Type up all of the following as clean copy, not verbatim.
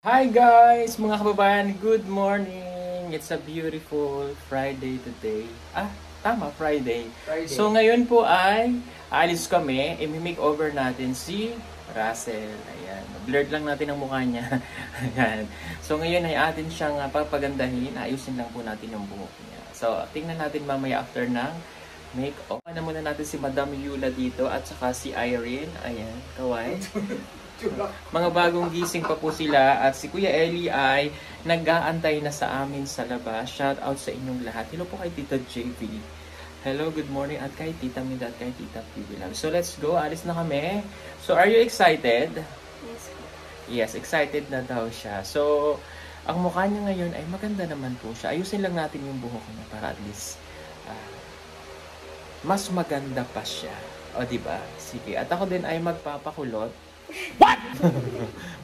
Hi guys, mga kababayan, good morning! It's a beautiful Friday today. Tama, Friday. So ngayon po ay aalis kami, i-makeover natin si Russell. Ayan, blurred lang natin ang mukha niya. Ayan. So ngayon ay atin siyang papagandahin, ayusin lang po natin yung buhok niya. So tingnan natin mamaya after ng make-up. Ano muna natin si Madam Yula dito at saka si Irene. Ayan, kaway. Mga bagong gising pa po sila at si Kuya Eli ay nag-aantay na sa amin sa labas. Shout out sa inyong lahat. Hello po kay Tita JV. Hello, good morning at kay Tita Minda at kay Tita Pibilam. So let's go, alis na kami. So are you excited? Yes. Yes, excited na daw siya. So ang mukha niya ngayon ay maganda naman po siya. Ayusin lang natin yung buhok niya para at least mas maganda pa siya. O diba? Sige. At ako din ay magpapakulot. What?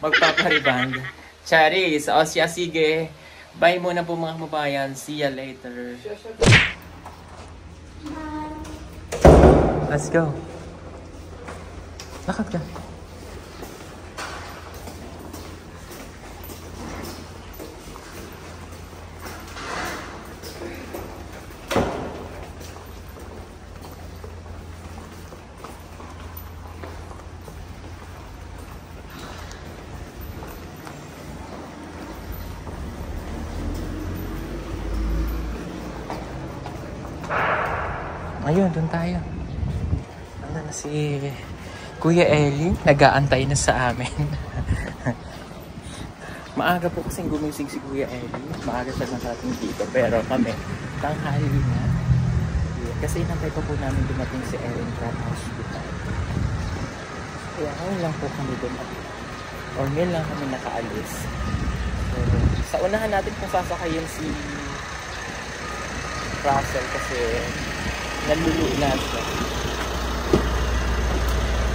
Magpapariband. Charis. O siya, sige. Bye muna po mga kababayan. See ya later. Let's go. Lakad ka. Ayun, doon tayo. Ano na si Kuya Eli, nag-aantay na sa amin. Maaga po kasing gumising si Kuya Eli. Maaga siya nakating dito. Pero kami, tanghali na. Kasi inantay pa po namin dumating si Erin from hospital. Kaya ngayon lang po kami dumating. Or ngayon lang kami nakaalis. So, sa unahan natin kung sasakayin si Russell kasi nalulula siya.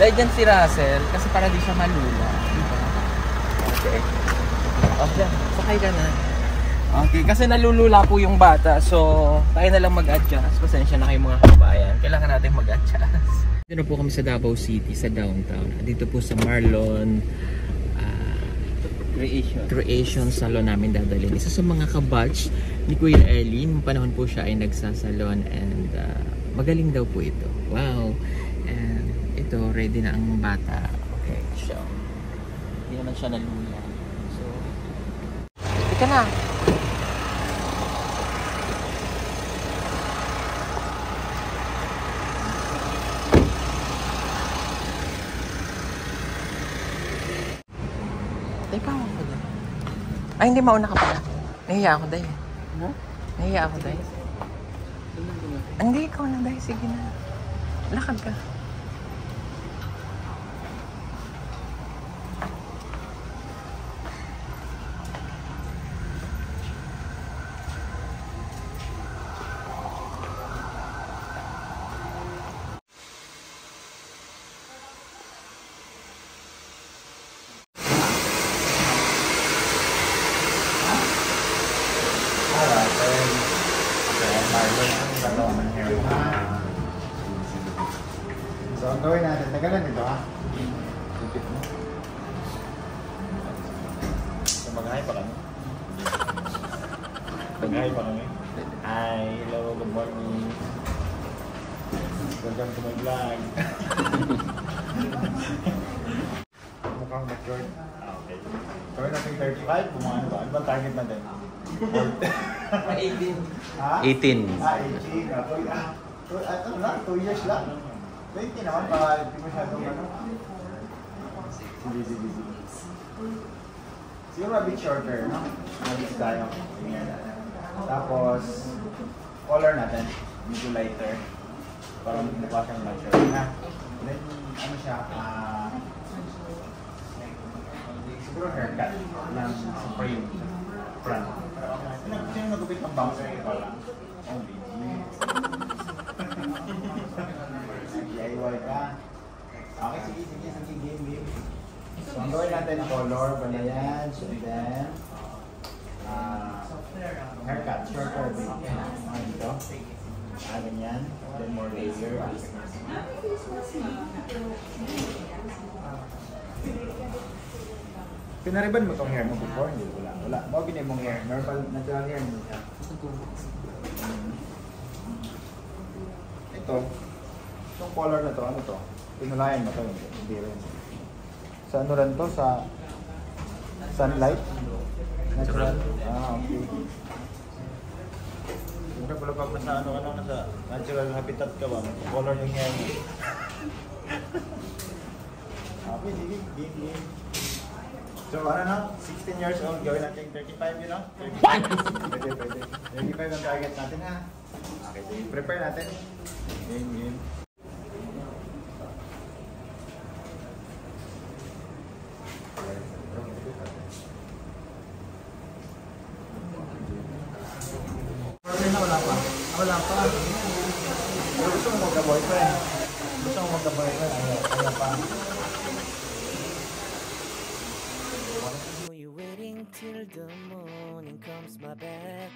Dahil dyan si Russell, kasi para di siya malula. Diba? Okay. Okay, sakay ka na. Okay, kasi nalulula po yung bata. So, tayo na lang mag-adjust. Pasensya na kayo mga kabayan. Kailangan natin mag-adjust. Dito na po kami sa Davao City, sa downtown. Dito po sa Marlon Creation Salon namin dadalhin. Isa sa mga kabatch ni Kuya Eli. Nung panahon po siya ay nagsasalon and magaling daw po ito. Wow! And ito, ready na ang bata. Okay, so hindi naman siya nalula. So, ika na! Teka ako ko din. Ay, hindi mauna ka pala. Nahiya ako dahil. Huh? Nahiya ako dahil. Hindi, ikaw na dahil. Sige na. Lakad ka. So, ang gawin natin, tagalan dito ha? So, mag-hi pa kami. Mag-hi pa kami. Hi, hello, good morning. Welcome to my vlog. Mukhang matured. Okay. Gawin natin 35, kung ano ba? Ano ba target natin? 18. Ha? 18. 18. Ano lang, 2 years lang. 20 naman, baka hindi masyadong ano. Sige. Siguro a bit shorter, no? Malis tayo. Tapos, color natin. Medyo lighter. Para hindi pa siyang mature. Then, ano siya, siguro haircut ng Supreme front. Sino nagupit ng bouncer ito lang? Only. DIY ka. Okay, sige, game. So, ang gawin natin color, balayan, and then haircut, shorter bit. Mga dito. Ganyan. Then more laser. Pinariban mo tong hair mo before? Hindi, wala. Wala. Bago binay mong hair. Normal, natural hair mo siya. Ito. Itong color na to, ano to? Pinulayan mo to, hindi rin. Sa ano rin to? Sa sunlight? Natural? Okay. Siyempre pala pag nasa ano ka na, nasa natural habitat ka ba? Color yung hair mo. Okay, sige. So ano na, 16 years old, gawin natin 35, you know? 35. Pwede. 35 ang target natin ha. Okay, sige. Prepare natin. Game. Wala pa. Pero gusto mo magka-boyfriend. Ayaw pa. You waiting till the morning comes my bed.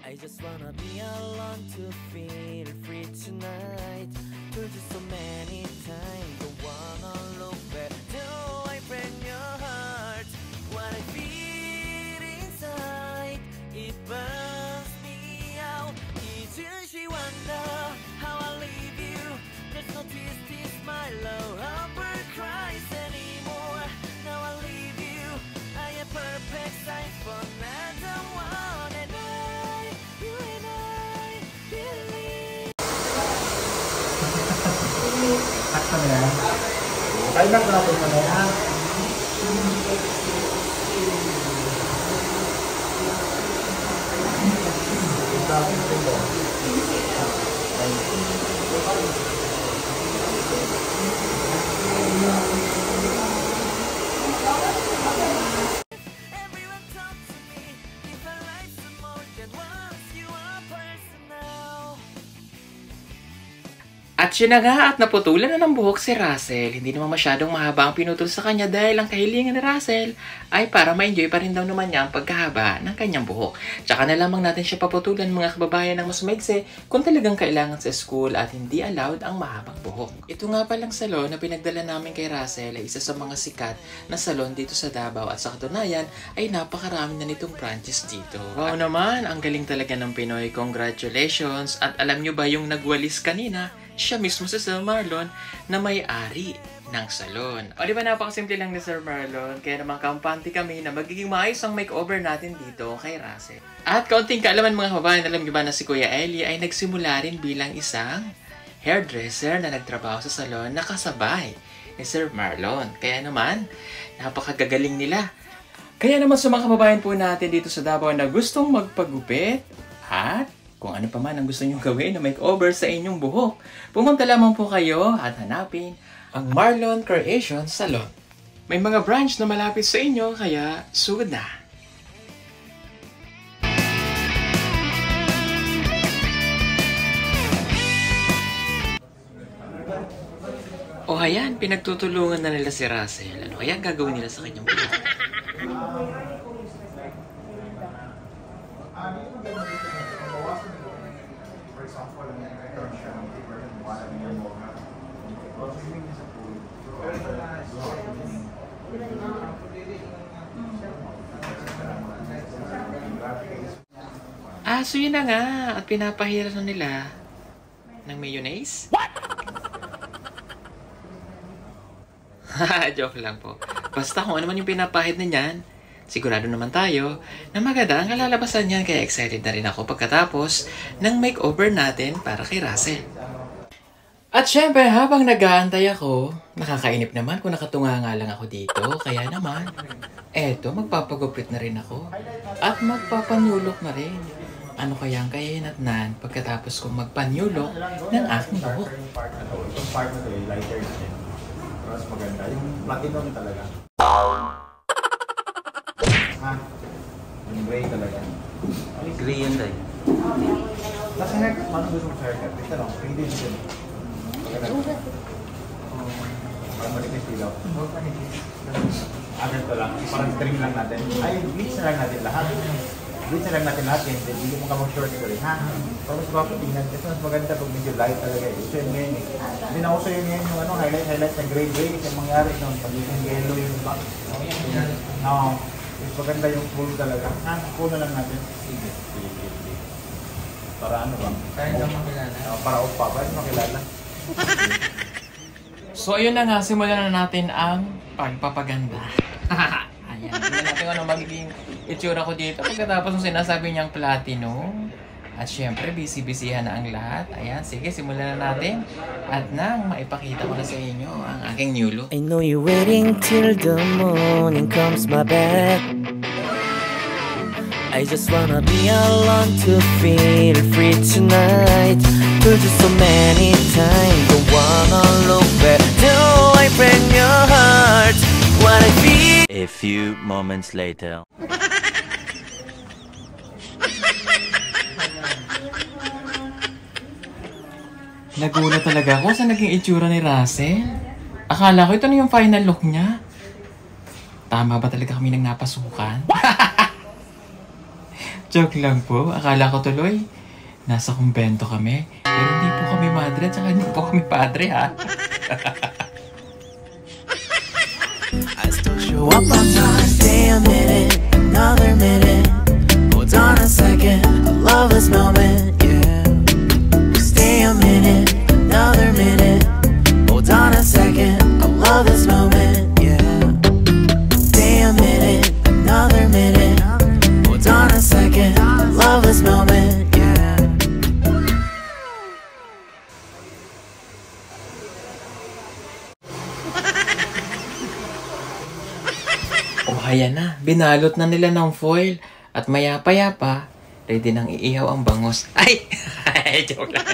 I just wanna be alone to feel free tonight. Told you so many times, don't wanna look back. Do I break your heart? What I feel inside, it burns me out. Did she wonder how I leave you? There's no this my love ever cries anymore. Now I leave you, I am perfect size for another one. And you and I believe. Sakto na yan. Kaya lang ko na po na yan. Everyone talk to me if I like some more than once you are personal. At yun na nga, at naputulan na ng buhok si Russell. Hindi naman masyadong mahaba ang pinutol sa kanya dahil ang kahilingan ni Russell ay para ma-enjoy pa rin daw naman niya ang pagkahaba ng kanyang buhok. Tsaka na lamang natin siya paputulan mga kababayan ng mas maigsi kung talagang kailangan sa school at hindi allowed ang mahabang buhok. Ito nga palang salon na pinagdala namin kay Russell ay isa sa mga sikat na salon dito sa Davao at sa katunayan ay napakarami na nitong branches dito. Wow naman, ang galing talaga ng Pinoy. Congratulations! At alam nyo ba yung nagwalis kanina? Siya mismo si Sir Marlon na may-ari ng salon. O di ba napakasimple lang ni Sir Marlon, kaya naman kampante kami na magiging maayos ang makeover natin dito kay Russell. At kaunting kaalaman mga kababayan, alam niyo ba na si Kuya Eli ay nagsimula rin bilang isang hairdresser na nagtrabaho sa salon na kasabay ni Sir Marlon. Kaya naman, napakagagaling nila. Kaya naman sa mga kababayan po natin dito sa Davao na gustong magpagupit at kung ano pa man ang gusto nyong gawin na makeover sa inyong buhok, pumunta lamang po kayo at hanapin ang Marlon Creation Salon. May mga branch na malapit sa inyo, kaya sugod na! O ayan, pinagtutulungan na nila si Russell. Ano kaya gagawin nila sa kanyang buhok? So yun na nga. At pinapahira na nila ng mayonnaise. What? Joke lang po. Basta kung ano man yung pinapahid na niyan, sigurado naman tayo na maganda ang kalalabasan niyan. Kaya excited na rin ako pagkatapos ng makeover natin para kay Russell. At syempre, habang nag-aantay ako, nakakainip naman kung nakatunga nga lang ako dito. Kaya naman, eto, magpapagupit na rin ako. At magpapanyulok na rin. Ano kaya ang kahinatnan pagkatapos kong magpanyulok ng aking buhok? Itong part na to, lighter natin. Mas maganda. Yung platinum talaga. Yung gray talaga. Gray yan tayo. Nasa haircut, paano gusto mong haircut? Ito lang, 3 days yun. Parang manipis ilaw. Ganito lang. Parang string lang natin. Ay, bleach na lang natin lahat. Bleach na lang natin lahat. Hindi mo ka mag-short ko rin, ha? Para mas mapatingnan. Kasi mas maganda pag medyo light talaga. Uso yun ngayon eh. Hindi na uso yun ngayon yung ano, highlight na gray. Kasi mangyari nun, pag yung yellow yung back. No. Mas maganda yung full talaga. Ha? Full na lang natin. Sige. Para ano ba? Para hindi makilala. Para upa. Para makilala. So ayun na nga, simulan na natin ang pagpapaganda. Ayan, tingnan natin kung ano magiging itsura ko dito. Pagkatapos ng sinasabi niyang platinum. At syempre, busy-busyhan na ang lahat. Ayan, sige, simulan na natin. At nang maipakita ko na sa inyo ang aking new look. I know you're waiting till the morning comes my bed. I just wanna be alone to feel free tonight. Told you so many times, don't wanna look back. Do I break your heart? What I feel. A few moments later. Nagulat talaga ako sa naging itsura ni Russell. Akala ko ito na yung final look niya. Tama ba talaga kami nang napasukan? Joke lang po. Akala ko tuloy, nasa kumbento kami. Pero hindi po kami madre at saka hindi po kami padre, ha? I still show up on time. Stay a minute, another minute. Hold on a second, I love this moment, yeah. Stay a minute, another minute. Hold on a second, I love this moment, yeah. Stay a minute, another minute. Hold on a second, I love this moment, yeah. Oh, ayan na. Binalot na nila ng foil. At maya-paya-pa, ready nang iihaw ang bangos. Ay! Joke lang.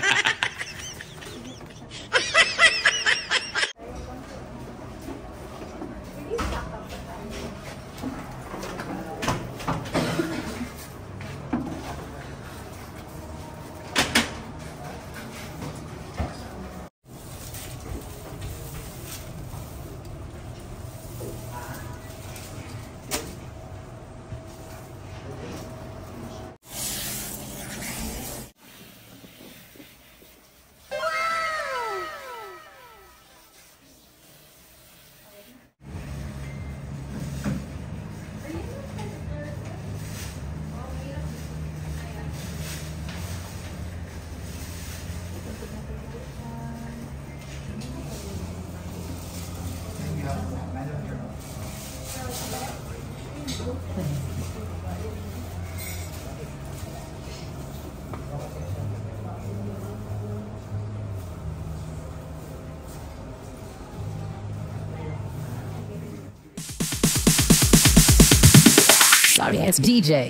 Sorry, it's DJ.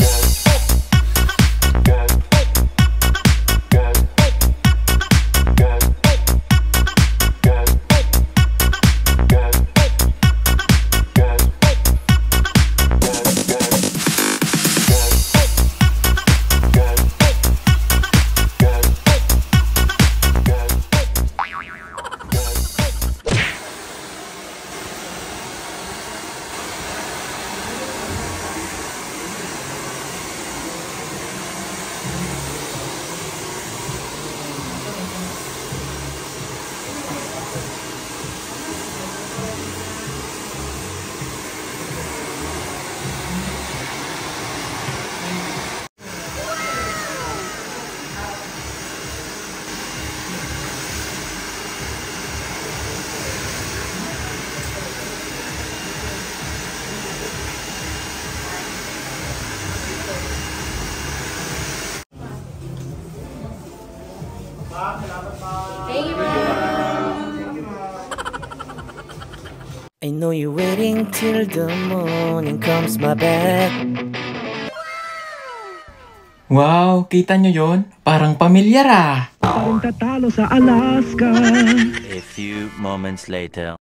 I know you're waiting till the morning comes my bed. Wow, kita nyo yun? Parang pamilyar ah. Parang tatalo sa Alaska. A few moments later.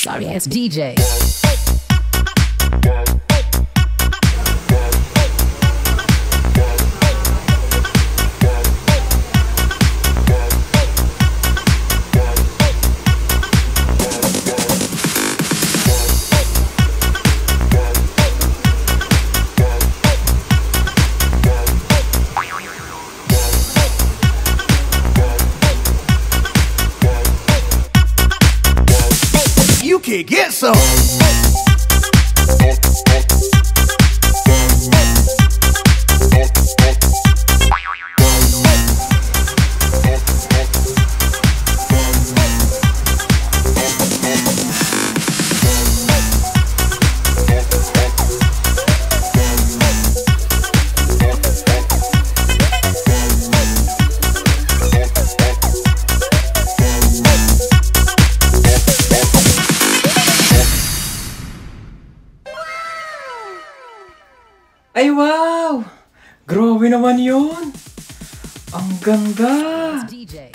Sorry, it's DJ. can get some. Ay, wow! Grabe naman yun! Ang ganda! It's DJ.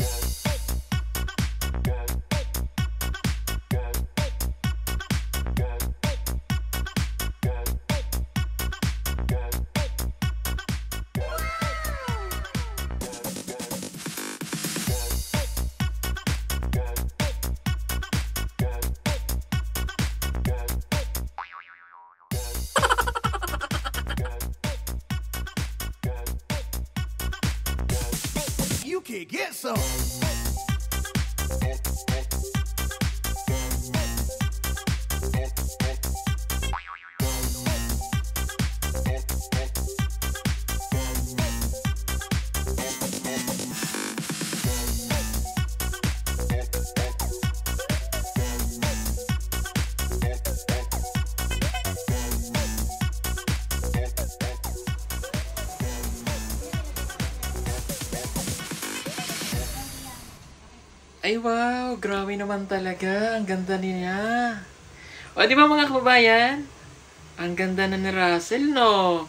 You can get some. Ay, wow! Grabe naman talaga. Ang ganda niya. O, di ba mga kababayan? Ang ganda na ni Russell, no?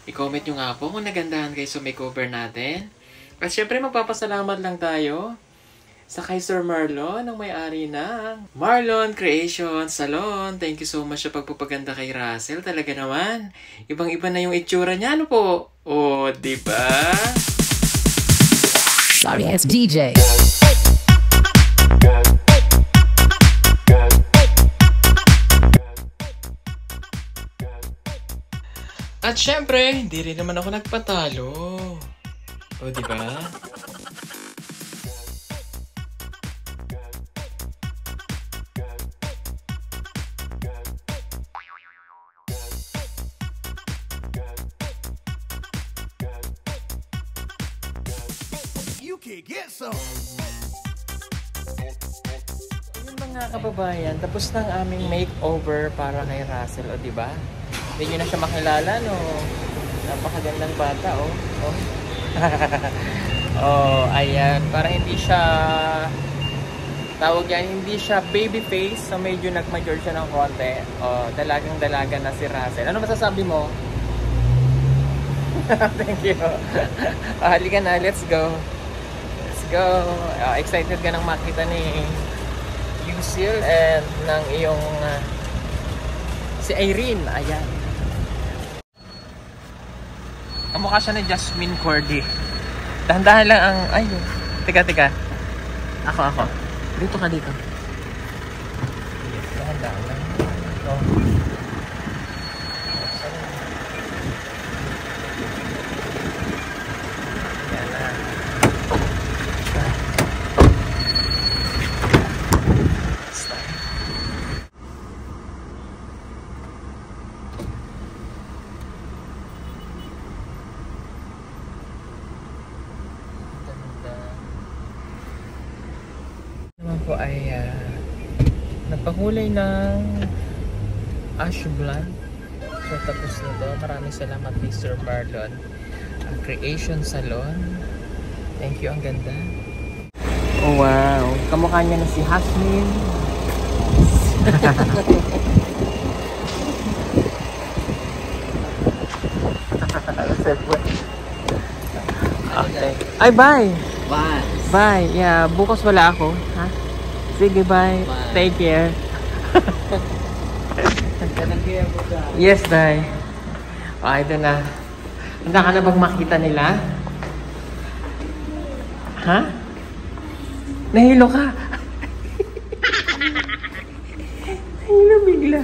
I-comment nyo nga po kung nagandahan kayo sa makeover natin. At syempre, magpapasalamat lang tayo sa kay Sir Marlon, ang may-ari ng Marlon Creation Salon. Thank you so much sa pagpapaganda kay Russell. Talaga naman. Ibang-iba na yung itsura niya, ano po? O, di ba? Sorry, it's DJ. At syempre, hindi rin naman ako nagpatalo. O, di ba? You can get some. Ayun mga kababayan, tapos na ang aming makeover para kay Russell, o, di ba? Hindi nyo na siya makilala, no? Napakagandang bata, oh. Oh, oh, ayan. Parang hindi siya, tawag yan, hindi siya baby face. So, medyo nag-mature siya ng konti. Oh, dalagang-dalaga na si Russell. Ano masasabi mo? Thank you. Halika na, let's go. Let's go. Excited ka nang makita ni Lucille and ng iyong si Irene. Ayan. Kamukha siya ni Jasmine Cordy. Dahan-dahan lang ang... Ay, teka. Ako. Dito ka dito. Yes, dahan-dahan lang. Oh. Yan na. Stop. Naman po ay nagpakulay ng ash blonde. So tapos nito, maraming salamat kay Sir Marlon Creation Salon. Thank you, ang ganda. Oh wow, kamukha niya na si Hasmin. Okay. Ay, bye! Bye. Yeah, bukas wala ako. Ha? Sige, bye. Take care. Yes, bye. Oh, ito na. Handa ka na bang makita nila? Ha? Nahilo ka? Nahilo bigla.